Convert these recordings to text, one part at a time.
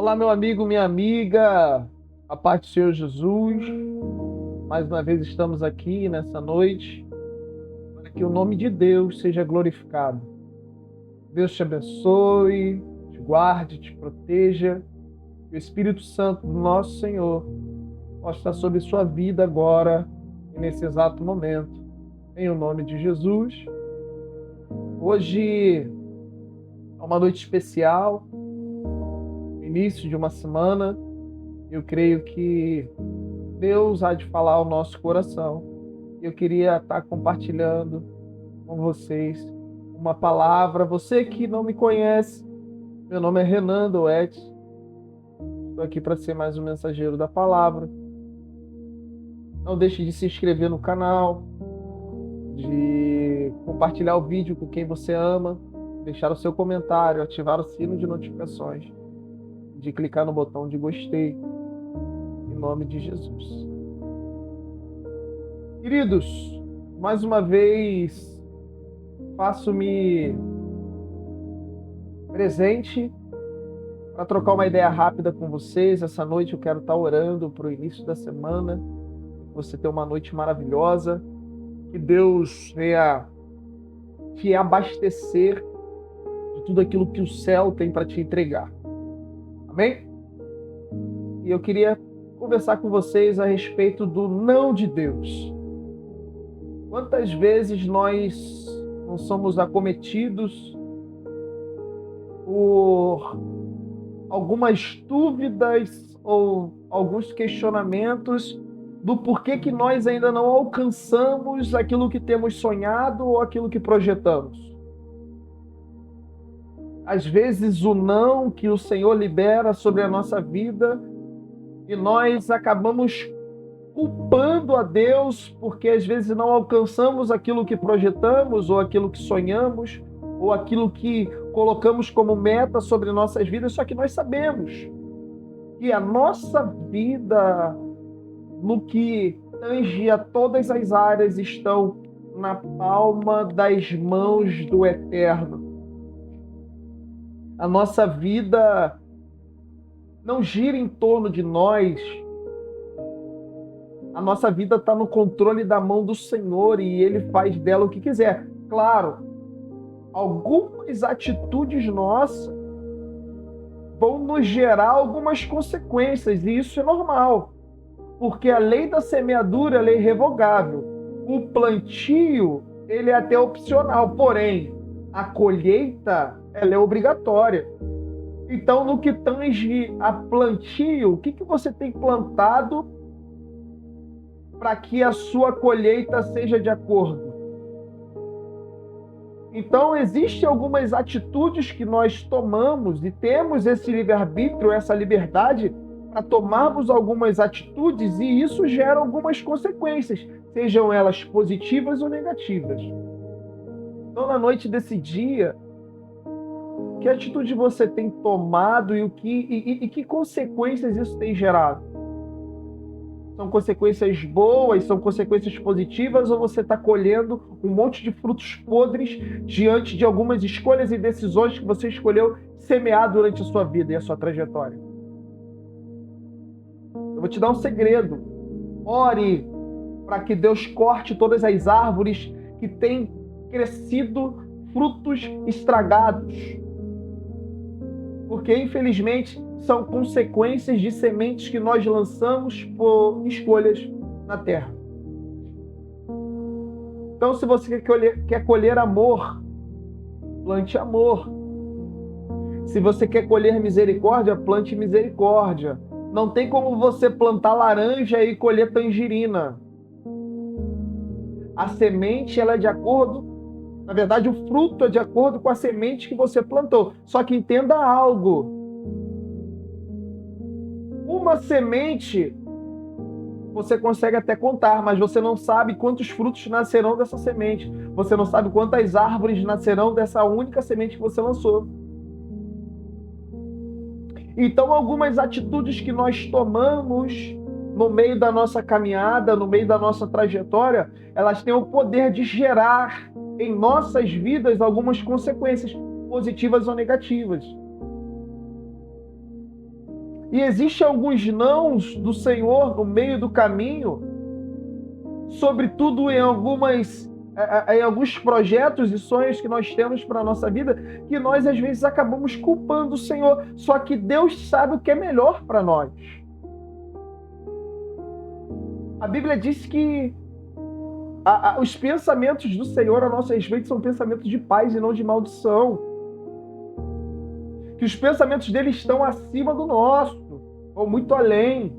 Olá, meu amigo, minha amiga, a paz do Senhor Jesus. Mais uma vez estamos aqui nessa noite para que o nome de Deus seja glorificado. Deus te abençoe, te guarde, te proteja. Que o Espírito Santo do nosso Senhor possa estar sobre sua vida agora e nesse exato momento. Em o nome de Jesus. Hoje é uma noite especial, início de uma semana. Eu creio que Deus há de falar ao nosso coração. Eu queria estar compartilhando com vocês uma palavra. Você que não me conhece, meu nome é Renan Doetes. Estou aqui para ser mais um mensageiro da palavra. Não deixe de se inscrever no canal, de compartilhar o vídeo com quem você ama, deixar o seu comentário, ativar o sino de notificações, de clicar no botão de gostei, em nome de Jesus. Queridos, mais uma vez faço-me presente para trocar uma ideia rápida com vocês. Essa noite eu quero estar orando para o início da semana. Você ter uma noite maravilhosa. Que Deus venha te abastecer de tudo aquilo que o céu tem para te entregar. Amém? E eu queria conversar com vocês a respeito do não de Deus. Quantas vezes nós não somos acometidos por algumas dúvidas ou alguns questionamentos do porquê que nós ainda não alcançamos aquilo que temos sonhado ou aquilo que projetamos. Às vezes o não que o Senhor libera sobre a nossa vida e nós acabamos culpando a Deus porque às vezes não alcançamos aquilo que projetamos ou aquilo que sonhamos ou aquilo que colocamos como meta sobre nossas vidas, só que nós sabemos que a nossa vida, no que tange a todas as áreas, estão na palma das mãos do Eterno. A nossa vida não gira em torno de nós. A nossa vida está no controle da mão do Senhor e Ele faz dela o que quiser. Claro, algumas atitudes nossas vão nos gerar algumas consequências e isso é normal. Porque a lei da semeadura ela é irrevogável. O plantio ele é até opcional, porém a colheita ela é obrigatória. Então, no que tange a plantio, o que você tem plantado para que a sua colheita seja de acordo? Então, existem algumas atitudes que nós tomamos e temos esse livre-arbítrio, essa liberdade para tomarmos algumas atitudes e isso gera algumas consequências, sejam elas positivas ou negativas. Então, na noite desse dia, que atitude você tem tomado e que consequências isso tem gerado? São consequências boas, são consequências positivas ou você está colhendo um monte de frutos podres diante de algumas escolhas e decisões que você escolheu semear durante a sua vida e a sua trajetória? Eu vou te dar um segredo. Ore para que Deus corte todas as árvores que têm crescido frutos estragados. Porque, infelizmente, são consequências de sementes que nós lançamos por escolhas na terra. Então, se você quer colher amor, plante amor. Se você quer colher misericórdia, plante misericórdia. Não tem como você plantar laranja e colher tangerina. A semente ela é de acordo, na verdade, o fruto é de acordo com a semente que você plantou. Só que entenda algo. Uma semente você consegue até contar, mas você não sabe quantos frutos nascerão dessa semente. Você não sabe quantas árvores nascerão dessa única semente que você lançou. Então, algumas atitudes que nós tomamos no meio da nossa caminhada, no meio da nossa trajetória, elas têm o poder de gerar em nossas vidas algumas consequências positivas ou negativas. E existem alguns nãos do Senhor no meio do caminho, sobretudo em alguns projetos e sonhos que nós temos para a nossa vida, que nós às vezes acabamos culpando o Senhor. Só que Deus sabe o que é melhor para nós. A Bíblia diz que os pensamentos do Senhor a nosso respeito são pensamentos de paz e não de maldição. Que os pensamentos dele estão acima do nosso, ou muito além.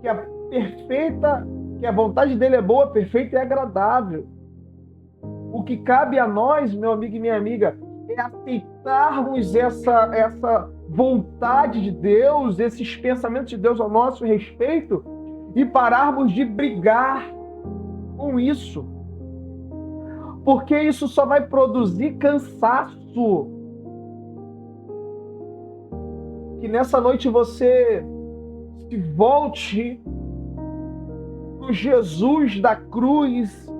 Que a vontade dele é boa, perfeita e agradável. O que cabe a nós, meu amigo e minha amiga, é aceitarmos essa vontade de Deus, esses pensamentos de Deus ao nosso respeito e pararmos de brigar com isso. Porque isso só vai produzir cansaço. Que nessa noite você se volte para o Jesus da cruz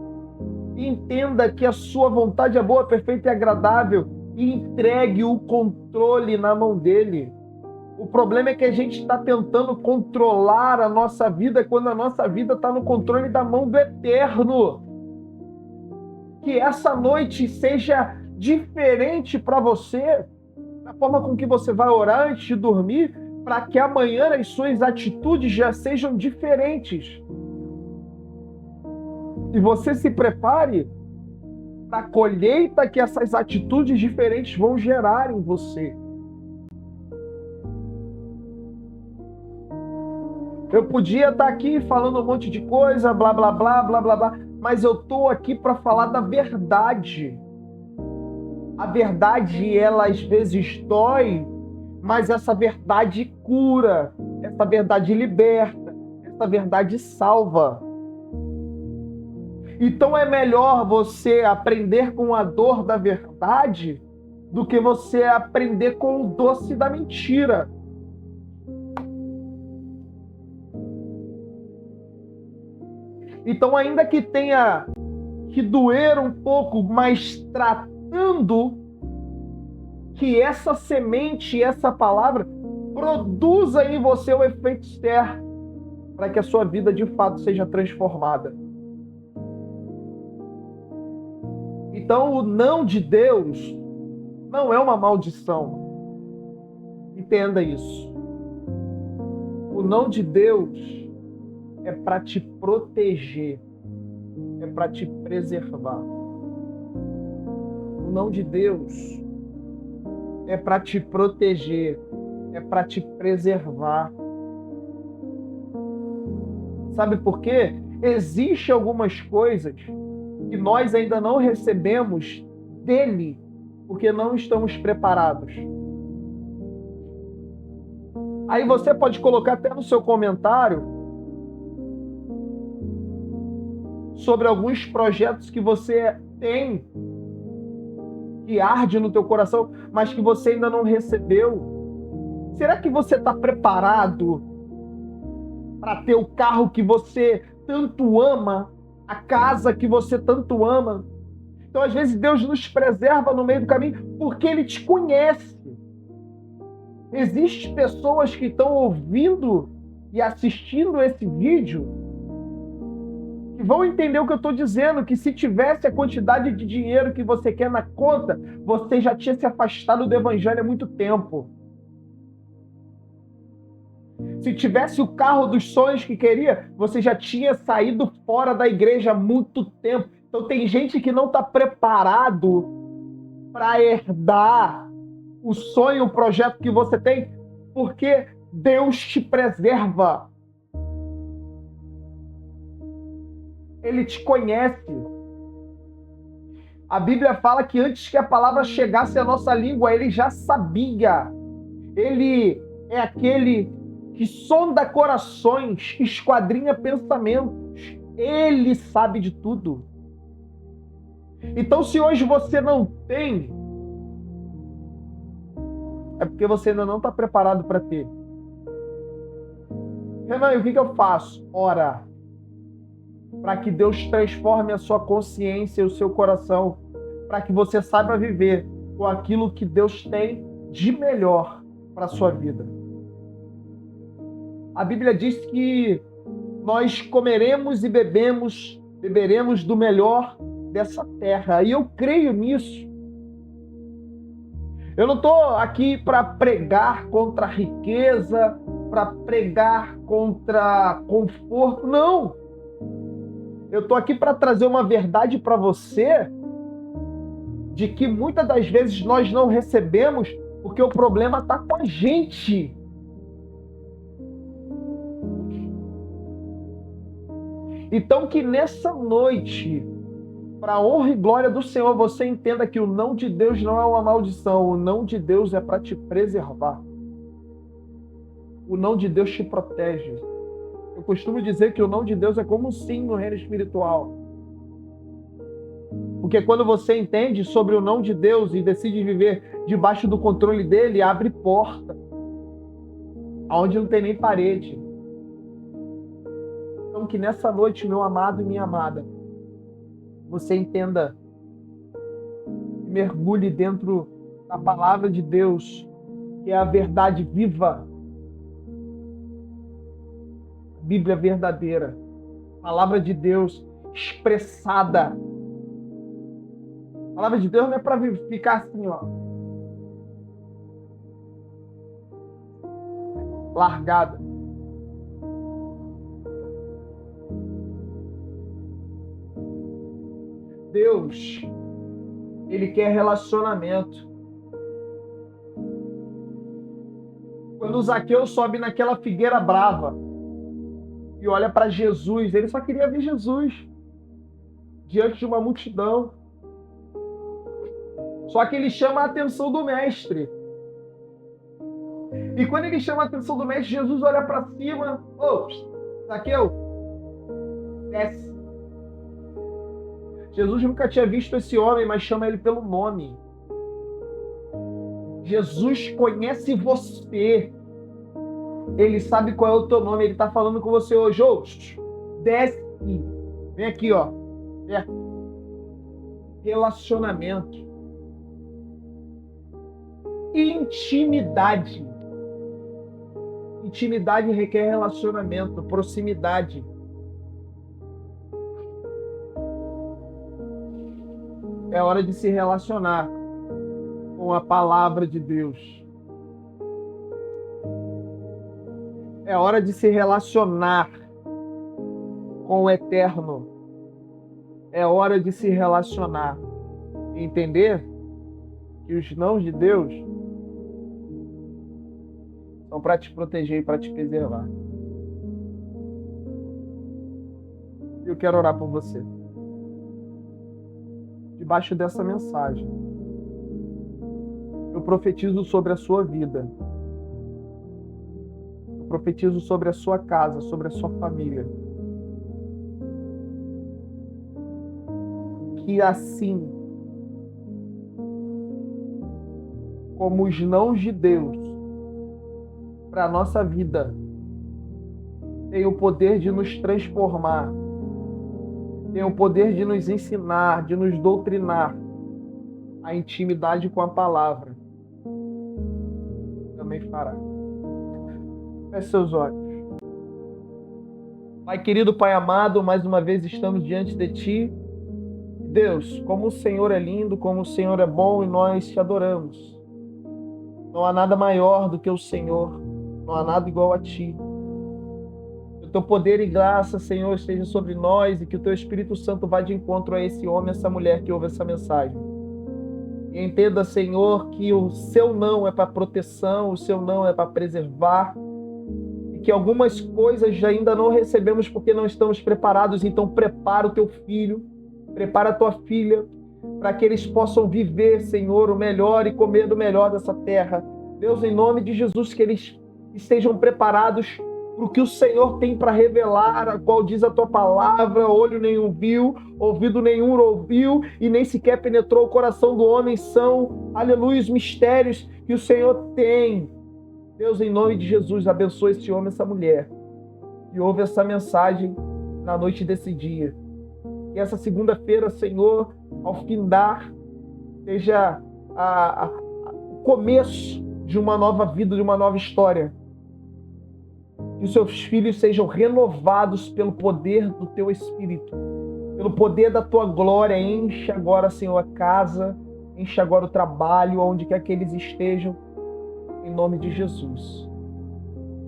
e entenda que a sua vontade é boa, perfeita e agradável e entregue o controle na mão dele. O problema é que a gente está tentando controlar a nossa vida quando a nossa vida está no controle da mão do Eterno. Que essa noite seja diferente para você, da forma com que você vai orar antes de dormir, para que amanhã as suas atitudes já sejam diferentes. E você se prepare para a colheita que essas atitudes diferentes vão gerar em você. Eu podia estar aqui falando um monte de coisa, blá, blá, blá, blá, blá, blá, mas eu estou aqui para falar da verdade. A verdade, ela às vezes dói, mas essa verdade cura, essa verdade liberta, essa verdade salva. Então é melhor você aprender com a dor da verdade do que você aprender com o doce da mentira. Então, ainda que tenha que doer um pouco, mas tratando que essa semente, essa palavra, produza em você o efeito certo para que a sua vida de fato seja transformada. Então, o não de Deus não é uma maldição. Entenda isso. O não de Deus é para te proteger, é para te preservar. O não de Deus é para te proteger, é para te preservar. Sabe por quê? Existem algumas coisas que nós ainda não recebemos dele, porque não estamos preparados. Aí você pode colocar até no seu comentário sobre alguns projetos que você tem, que arde no teu coração, mas que você ainda não recebeu. Será que você está preparado para ter o carro que você tanto ama, a casa que você tanto ama? Então, às vezes, Deus nos preserva no meio do caminho porque Ele te conhece. Existem pessoas que estão ouvindo e assistindo esse vídeo que vão entender o que eu estou dizendo, que se tivesse a quantidade de dinheiro que você quer na conta, você já tinha se afastado do Evangelho há muito tempo. Se tivesse o carro dos sonhos que queria, você já tinha saído fora da igreja há muito tempo. Então tem gente que não está preparado para herdar o sonho, o projeto que você tem, porque Deus te preserva. Ele te conhece. A Bíblia fala que antes que a palavra chegasse à nossa língua, Ele já sabia. Ele é aquele que sonda corações, esquadrinha pensamentos. Ele sabe de tudo. Então, se hoje você não tem, é porque você ainda não está preparado para ter. Renan, e o que eu faço? Ora, para que Deus transforme a sua consciência e o seu coração, para que você saiba viver com aquilo que Deus tem de melhor para a sua vida. A Bíblia diz que nós comeremos e beberemos do melhor dessa terra. E eu creio nisso. Eu não estou aqui para pregar contra a riqueza, para pregar contra conforto, não. Eu estou aqui para trazer uma verdade para você de que muitas das vezes nós não recebemos porque o problema está com a gente. Então que nessa noite, para a honra e glória do Senhor, você entenda que o não de Deus não é uma maldição. O não de Deus é para te preservar. O não de Deus te protege. Eu costumo dizer que o não de Deus é como um sim no reino espiritual. Porque quando você entende sobre o não de Deus e decide viver debaixo do controle dele, abre porta aonde não tem nem parede. Então que nessa noite, meu amado e minha amada, você entenda e mergulhe dentro da palavra de Deus, que é a verdade viva, a Bíblia verdadeira, a palavra de Deus expressada. A palavra de Deus não é para ficar assim, ó, largada. Deus, Ele quer relacionamento. Quando o Zaqueu sobe naquela figueira brava e olha para Jesus, ele só queria ver Jesus diante de uma multidão. Só que ele chama a atenção do mestre. E quando ele chama a atenção do mestre, Jesus olha para cima. Ô, Zaqueu, desce. Jesus nunca tinha visto esse homem, mas chama ele pelo nome. Jesus conhece você. Ele sabe qual é o teu nome. Ele está falando com você hoje. Ô, desce. Vem aqui, ó. Relacionamento. Intimidade. Intimidade requer relacionamento, proximidade. É hora de se relacionar com a palavra de Deus. É hora de se relacionar com o eterno. É hora de se relacionar. E entender que os nãos de Deus são para te proteger e para te preservar. Eu quero orar por você. Debaixo dessa mensagem, eu profetizo sobre a sua vida. Eu profetizo sobre a sua casa, sobre a sua família. Que assim como os nãos de Deus para a nossa vida tem o poder de nos transformar, tem o poder de nos ensinar, de nos doutrinar a intimidade com a palavra, também fará. Feche seus olhos. Pai querido, Pai amado, mais uma vez estamos diante de Ti. Deus, como o Senhor é lindo, como o Senhor é bom e nós Te adoramos. Não há nada maior do que o Senhor, não há nada igual a Ti. Que o Teu poder e graça, Senhor, esteja sobre nós e que o Teu Espírito Santo vá de encontro a esse homem, essa mulher que ouve essa mensagem. E entenda, Senhor, que o Seu não é para proteção, o Seu não é para preservar, e que algumas coisas ainda não recebemos porque não estamos preparados. Então prepara o Teu filho, prepara a Tua filha, para que eles possam viver, Senhor, o melhor e comer do melhor dessa terra. Deus, em nome de Jesus, que eles estejam preparados para o que o Senhor tem para revelar, a qual diz a Tua palavra: olho nenhum viu, ouvido nenhum ouviu, e nem sequer penetrou o coração do homem. São, aleluia, os mistérios que o Senhor tem. Deus, em nome de Jesus, abençoe esse homem, essa mulher, que ouve essa mensagem na noite desse dia. Que essa segunda-feira, Senhor, ao findar, seja o começo de uma nova vida, de uma nova história. Que os seus filhos sejam renovados pelo poder do teu Espírito, pelo poder da tua glória. Enche agora, Senhor, a casa, enche agora o trabalho, onde quer que eles estejam, em nome de Jesus.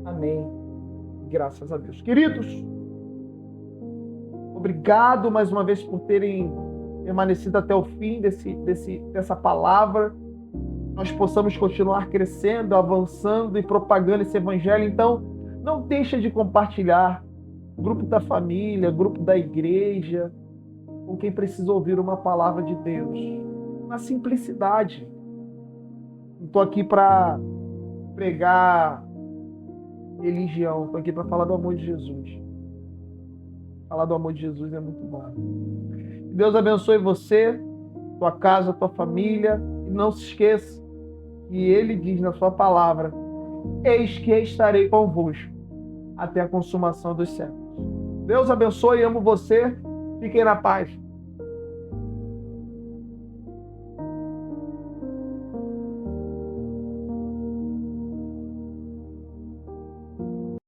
Amém. Graças a Deus. Queridos, obrigado mais uma vez por terem permanecido até o fim dessa palavra. Nós possamos continuar crescendo, avançando e propagando esse evangelho. Então, não deixa de compartilhar. Grupo da família, grupo da igreja, com quem precisa ouvir uma palavra de Deus. Na simplicidade. Não estou aqui para pregar religião. Estou aqui para falar do amor de Jesus. Falar do amor de Jesus é muito bom. Que Deus abençoe você, tua casa, tua família. E não se esqueça que Ele diz na sua palavra: eis que estarei convosco até a consumação dos séculos. Deus abençoe, amo você. Fiquem na paz.